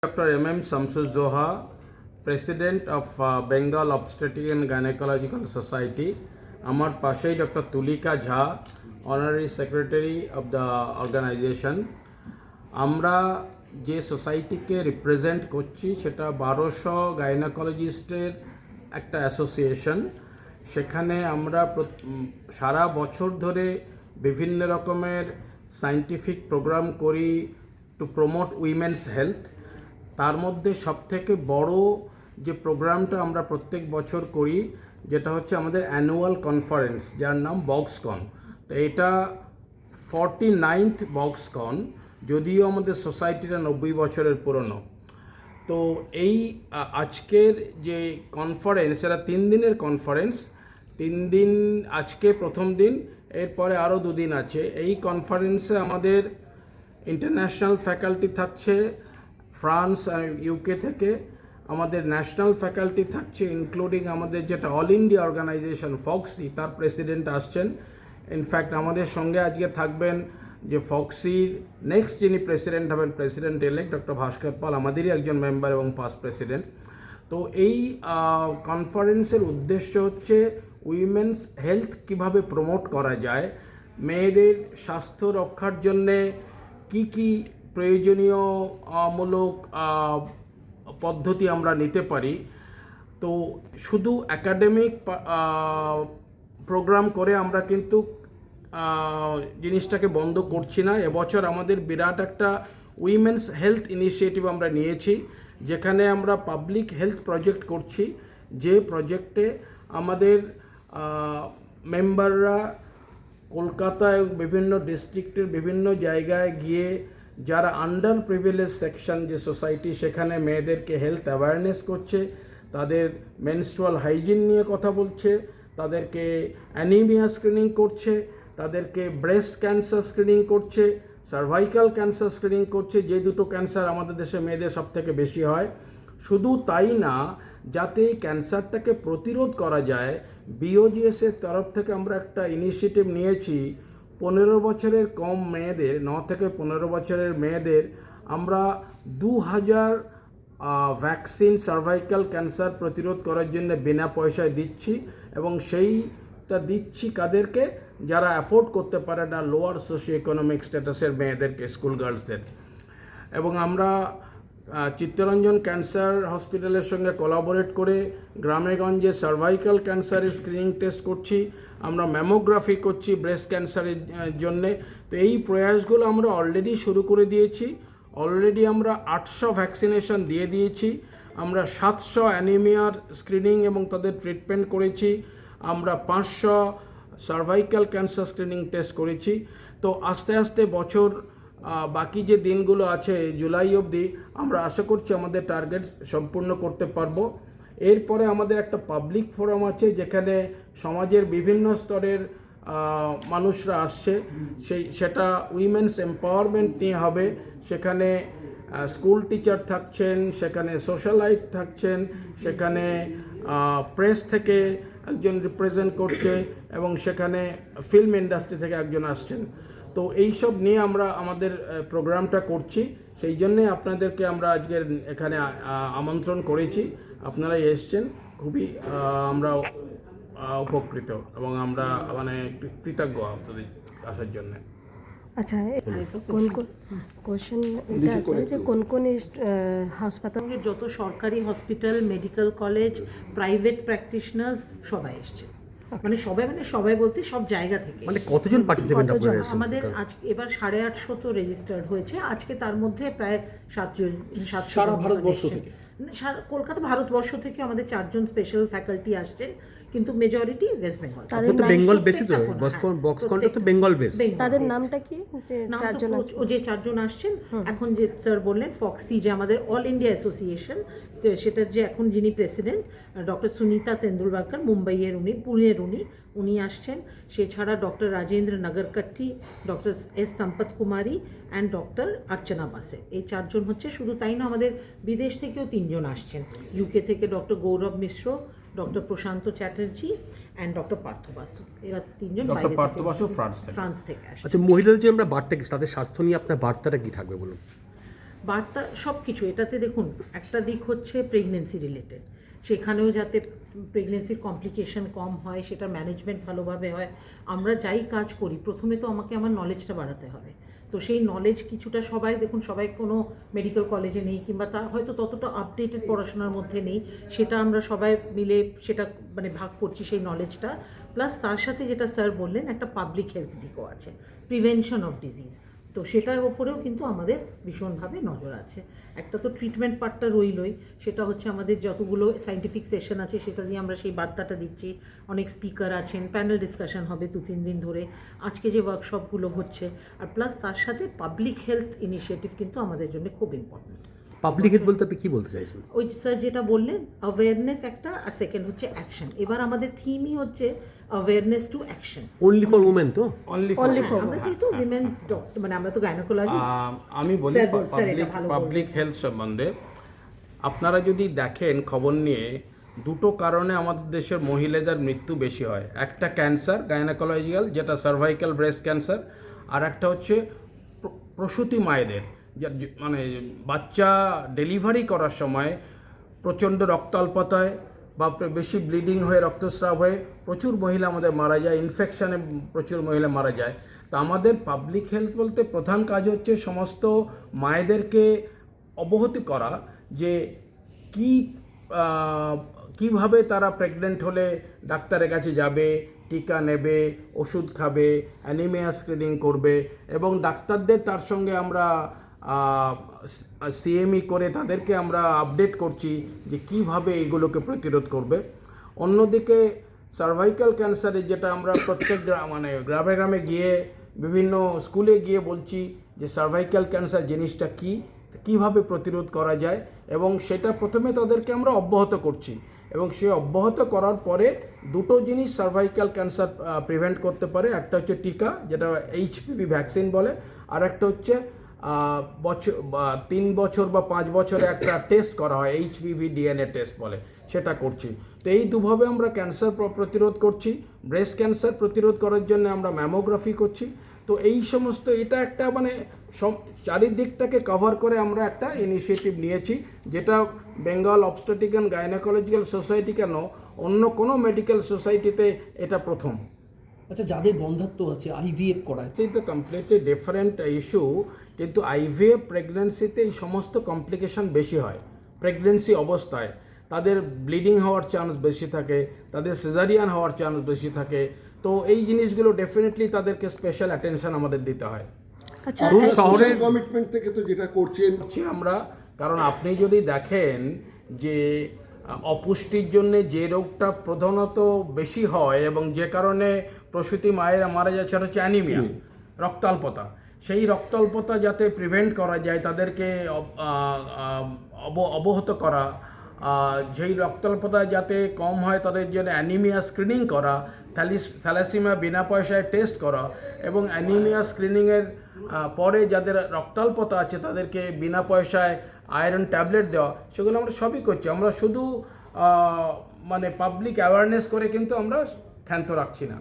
Dr. M.M. Samsuz Zoha, President of Bengal Obstetric and Gynecological Society. আমার পাশেই doctor Tulika Jha, honorary secretary of the organisation. আমরা যে সোসাইটিকে represent করছি সেটা 1200 গাইনোকোলজিস্টের একটা অ্যাসোসিয়েশন। সেখানে আমরা সারা বছর ধরে বিভিন্ন রকমের সায়েন্টিফিক প্রোগ্রাম করি টু প্রমোট উইমেন্স হেলথ। তার মধ্যে সবথেকে বড় যে প্রোগ্রামটা আমরা প্রত্যেক বছর করি যেটা হচ্ছে আমাদের অ্যানুয়াল কনফারেন্স, যার নাম বক্সকন। তো এটা 49th বক্সকন, যদিও আমাদের সোসাইটিটা 90 বছরের পুরনো। তো এই আজকের যে কনফারেন্স, এটা 3 দিনের কনফারেন্স। 3 দিন, আজকে প্রথম দিন, এরপরে আরও 2 দিন আছে। এই কনফারেন্সে আমাদের ইন্টারন্যাশনাল ফ্যাকাল্টি থাকছে ফ্রান্স আর ইউকে থেকে, আমাদের ন্যাশনাল ফ্যাকাল্টি থাকছে ইনক্লুডিং আমাদের যেটা অল ইন্ডিয়া অর্গানাইজেশন ফক্সি, তার প্রেসিডেন্ট আসছেন। ইনফ্যাক্ট আমাদের সঙ্গে আজকে থাকবেন যে ফক্সির নেক্সট যিনি প্রেসিডেন্ট হবেন, প্রেসিডেন্ট ইলেক্ট ডক্টর ভাস্কর পাল, আমাদেরই একজন মেম্বার এবং পাস্ট প্রেসিডেন্ট। তো এই কনফারেন্সের উদ্দেশ্য হচ্ছে উইমেন্স হেলথ কিভাবে প্রমোট করা যায়, মেয়েদের স্বাস্থ্য রক্ষার জন্যে কি কি প্রয়োজনীয় মূলক পদ্ধতি আমরা নিতে পারি। তো শুধু একাডেমিক প্রোগ্রাম করে আমরা কিন্তু জিনিসটাকে বন্ধ করছি না। এবছর আমাদের বিরাট একটা উইমেন্স হেলথ ইনিশিয়েটিভ আমরা নিয়েছি, যেখানে আমরা পাবলিক হেলথ প্রজেক্ট করছি। যে প্রজেক্টে আমাদের মেম্বাররা কলকাতায় বিভিন্ন ডিস্ট্রিক্টের বিভিন্ন জায়গায় গিয়ে যারা আন্ডার প্রিভিলেজ সেকশন যে সোসাইটি, সেখানে মেয়েদেরকে হেলথ অ্যাওয়ারনেস করছে, তাদের মেনস্ট্রুয়াল হাইজিন নিয়ে কথা বলছে, তাদেরকে অ্যানিমিয়া স্ক্রিনিং করছে, তাদেরকে ব্রেস্ট ক্যান্সার স্ক্রিনিং করছে, সার্ভাইকাল ক্যান্সার স্ক্রিনিং করছে, যে দুটো ক্যান্সার আমাদের দেশে মেয়েদের সবথেকে বেশি হয়। শুধু তাই না, যাতে ক্যান্সারটাকে প্রতিরোধ করা যায়, বিওজিএসের তরফ থেকে আমরা একটা ইনিশিয়েটিভ নিয়েছি। 15 বছরের কম মেয়েদের, 9 থেকে 15 বছরের মেয়েদের আমরা 2000 ভ্যাকসিন সার্ভাইকাল ক্যান্সার প্রতিরোধ করার জন্য বিনা পয়সায় দিচ্ছি, এবং সেইটা দিচ্ছি কাদেরকে, যারা অ্যাফোর্ড করতে পারে না, লোয়ার সোশিও ইকোনমিক স্ট্যাটাসের মেয়েদেরকে, স্কুল গার্লসদের। এবং আমরা চিত্তরঞ্জন ক্যান্সার হসপিটালের সঙ্গে কোলাবোরেট করে গ্রামেগঞ্জে সার্ভাইকাল ক্যান্সারের স্ক্রিনিং টেস্ট করছি, আমরা ম্যামোগ্রাফি করছি ব্রেস্ট ক্যান্সারের জন্যে। তো এই প্রয়াসগুলো আমরা অলরেডি শুরু করে দিয়েছি। অলরেডি আমরা 800 ভ্যাকসিনেশন দিয়ে দিয়েছি, আমরা 700 অ্যানিমিয়ার স্ক্রিনিং এবং তাদের ট্রিটমেন্ট করেছি, আমরা 500 সার্ভাইকাল ক্যান্সার স্ক্রিনিং টেস্ট করেছি। তো আস্তে আস্তে বছর বাকি যে দিনগুলো আছে জুলাই অবধি আমরা আশা করছি আমাদের টার্গেট সম্পূর্ণ করতে পারবো। এরপরে আমাদের একটা পাবলিক ফোরাম আছে, যেখানে সমাজের বিভিন্ন স্তরের মানুষরা আসছে, সেটা উইমেন্স এম্পাওয়ারমেন্ট নিয়ে হবে। সেখানে স্কুল টিচার থাকছেন, সেখানে সোশ্যালাইট থাকছেন, সেখানে প্রেস থেকে একজন রিপ্রেজেন্ট করছে, এবং সেখানে ফিল্ম ইন্ডাস্ট্রি থেকে একজন আসছেন। তো এই সব নিয়ে আমরা আমাদের প্রোগ্রামটা করছি। সেই জন্যে আপনাদেরকে আমরা আজকের এখানে আমন্ত্রণ করেছি, আপনারা এসছেন। খুবই আমরা উপকৃত এবং আমরা মানে কৃতজ্ঞ আপনাদের আসার জন্য। আচ্ছা, কোন কোন কোশ্চেন এটা আছে যে কোন কোন হাসপাতাল, যত সরকারি hospital, medical college, private practitioners সবাই এসছে। মানে সবাই বলতে সব জায়গা থেকে। মানে কতজন পার্টিসিপেন্ট আপনাদের? আমাদের আজ এবার 850 তো রেজিস্টার্ড হয়েছে। আজকে তার মধ্যে প্রায় 700 সারা ভারতবর্ষ থেকে, কলকাতা ভারতবর্ষ থেকে আমাদের 4 জন স্পেশাল ফ্যাকাল্টি আসছেন, কিন্তু মেজরিটি ওয়েস্ট বেঙ্গল। তাদের তো বেঙ্গল বেসই তো, বক্সকনটা তো বেঙ্গল বেস। তাদের নামটা কি? যে 4 জন আসছেন, এখন যে স্যার বললেন ফক্সি, যে আমাদের অল ইন্ডিয়া অ্যাসোসিয়েশন, সেটার যে এখন যিনি প্রেসিডেন্ট ডক্টর সুনিতা তেন্ডুলকর, মুম্বাইয়ের পুনের উনি আসছেন। সেছাড়া doctor Rajendra Nagarkatti, doctor S Sampath Kumari and doctor Archana বাসে। এই 4 জন হচ্ছে। শুধু তাই না, আমাদের বিদেশ থেকেও 3 জন আসছেন। ইউকে থেকে doctor Gaurav Mishra, doctor Prashant Chatterjee and doctor Partha Basu. এরা 3 জন ডক্টর পার্থ বাসু ফ্রান্স থেকে আসছেন। আচ্ছা, মহিলাদের যে আমরা বার্তা, তাদের স্বাস্থ্য নিয়ে আপনার বার্তাটা কি থাকবে বলুন? বার্তা সব কিছু এটাতে দেখুন, একটা দিক হচ্ছে প্রেগনেন্সি রিলেটেড, সেখানেও যাতে প্রেগনেন্সির কমপ্লিকেশন কম হয়, সেটা ম্যানেজমেন্ট ভালোভাবে হয়। আমরা যাই কাজ করি প্রথমে তো আমাকে আমার নলেজটা বাড়াতে হবে। তো সেই নলেজ কিছুটা সবাই দেখুন, সবাই কোনো মেডিকেল কলেজে নেই কিংবা তার হয়তো ততটা আপডেটেড পড়াশোনার মধ্যে নেই, সেটা আমরা সবাই মিলে সেটা মানে ভাগ করছি সেই নলেজটা। প্লাস তার সাথে যেটা স্যার বললেন, একটা পাবলিক হেলথ দিকও আছে, প্রিভেনশন অফ ডিজিজ। তো সেটার ওপরেও কিন্তু আমাদের ভীষণভাবে নজর আছে। একটা তো ট্রিটমেন্ট পার্টটা রইলই, সেটা হচ্ছে আমাদের যতগুলো সায়েন্টিফিক সেশন আছে সেটা দিয়ে আমরা সেই বার্তাটা দিচ্ছি। অনেক স্পিকার আছেন, প্যানেল ডিসকাশন হবে 2-3 দিন ধরে, আজকে যে ওয়ার্কশপগুলো হচ্ছে। আর প্লাস তার সাথে পাবলিক হেলথ ইনিশিয়েটিভ কিন্তু আমাদের জন্য খুব ইম্পর্টেন্ট। পাবলিক হেলথ বলতে আপনি কি বলতে চাইছেন? ওই স্যার যেটা বললেন, অ্যাওয়ারনেস একটা, আর সেকেন্ড হচ্ছে অ্যাকশন। এবার আমাদের থিমই হচ্ছে awareness to action. Only for women তো? অনলি আমরা যেহেতু উইমেন্স ডক্টর, মানে আমরা তো গাইনোকোলজিস্ট। আমি বলি স্যার এটা ভালো পাবলিক হেলথ সম্বন্ধে আপনারা যদি দেখেন খবর নিয়ে, দুটো কারণে আমাদের দেশের মহিলাদের মৃত্যু বেশি হয়। একটা ক্যান্সার গাইনোকোলজিক্যাল, যেটা সার্ভাইকাল ব্রেস্ট ক্যান্সার, আর একটা হচ্ছে প্রসূতি মায়েদের, মানে বাচ্চা ডেলিভারি করার সময় প্রচণ্ড রক্তাল্পতায় বা বেশি ব্লিডিং হয়ে রক্তস্রাব হয়ে প্রচুর মহিলা আমাদের মারা যায়, ইনফেকশানে প্রচুর মহিলা মারা যায়। তা আমাদের পাবলিক হেলথ বলতে প্রধান কাজ হচ্ছে সমস্ত মায়েদেরকে অবহিত করা যে কিভাবে তারা প্রেগনেন্ট হলে ডাক্তারের কাছে যাবে, টিকা নেবে, ওষুধ খাবে, অ্যানিমিয়া স্ক্রিনিং করবে, এবং ডাক্তারদের তার সঙ্গে আমরা সিএমই করে তাদেরকে আমরা আপডেট করছি যে কিভাবে এগুলোকে প্রতিরোধ করবে। অন্যদিকে সার্ভাইকাল ক্যান্সারের যেটা আমরা প্রত্যেক গ্রামে গ্রামে গিয়ে বিভিন্ন স্কুলে গিয়ে বলছি যে সার্ভাইকাল ক্যান্সার জিনিসটা কী, কিভাবে প্রতিরোধ করা যায়, এবং সেটা প্রথমে তাদেরকে আমরা অব্যাহত করছি। এবং সে অব্যাহত করার পরে দুটো জিনিস সার্ভাইকাল ক্যান্সার প্রিভেন্ট করতে পারে। একটা হচ্ছে টিকা, যেটা এইচপিভি ভ্যাকসিন বলে, আর একটা হচ্ছে 3 বছর বা 5 বছরে একটা টেস্ট করা হয়, এইচপিভি ডিএনএ টেস্ট বলে, সেটা করছি। তো এই দুভাবে আমরা ক্যান্সার প্রতিরোধ করছি। ব্রেস্ট ক্যান্সার প্রতিরোধ করার জন্য আমরা ম্যামোগ্রাফি করছি। তো এই সমস্ত, এটা একটা মানে চারিদিকটাকে কভার করে আমরা একটা ইনিশিয়েটিভ নিয়েছি, যেটা Bengal obstetric and gynaecological society কেন, অন্য কোনো মেডিকেল সোসাইটিতে এটা প্রথম। আচ্ছা, যাদের বন্ধাত্ব আছে আইভিএফ করায়, তো কমপ্লিটলি ডিফারেন্ট ইস্যু, কিন্তু আইভিএফ প্রেগনেন্সিতে এই সমস্ত কমপ্লিকেশন বেশি হয়। প্রেগনেন্সি অবস্থায় তাদের ব্লিডিং হওয়ার চান্স বেশি থাকে, তাদের সিজারিয়ান হওয়ার চান্স বেশি থাকে। তো এই জিনিসগুলো ডেফিনেটলি তাদেরকে স্পেশাল অ্যাটেনশন আমাদের দিতে হয়। আচ্ছা, শহরের কমিটমেন্ট থেকে তো যেটা করছেন আমরা, কারণ আপনি যদি দেখেন যে অপুষ্টির জন্য যে রোগটা প্রধানত বেশি হয় এবং যে কারণে প্রসূতি মায়েরা মারা যায়, সেটা হচ্ছে অ্যানিমিয়া, রক্তাল্পতা। সেই রক্তাল্পতা যাতে প্রিভেন্ট করা যায়, তাদেরকে অবহত করা, যেই রক্তাল্পতা যাতে কম হয় তাদের জন্য অ্যানিমিয়া স্ক্রিনিং করা, থ্যালাসিমিয়া বিনা পয়সায় টেস্ট করা, এবং অ্যানিমিয়া স্ক্রিনিংয়ের পরে যাদের রক্তাল্পতা আছে তাদেরকে বিনা পয়সায় আয়রন ট্যাবলেট দেওয়া, সেগুলো আমরা সবই করছি। আমরা শুধু মানে পাবলিক অ্যাওয়ারনেস করে কিন্তু আমরা ক্ষান্ত রাখছি না।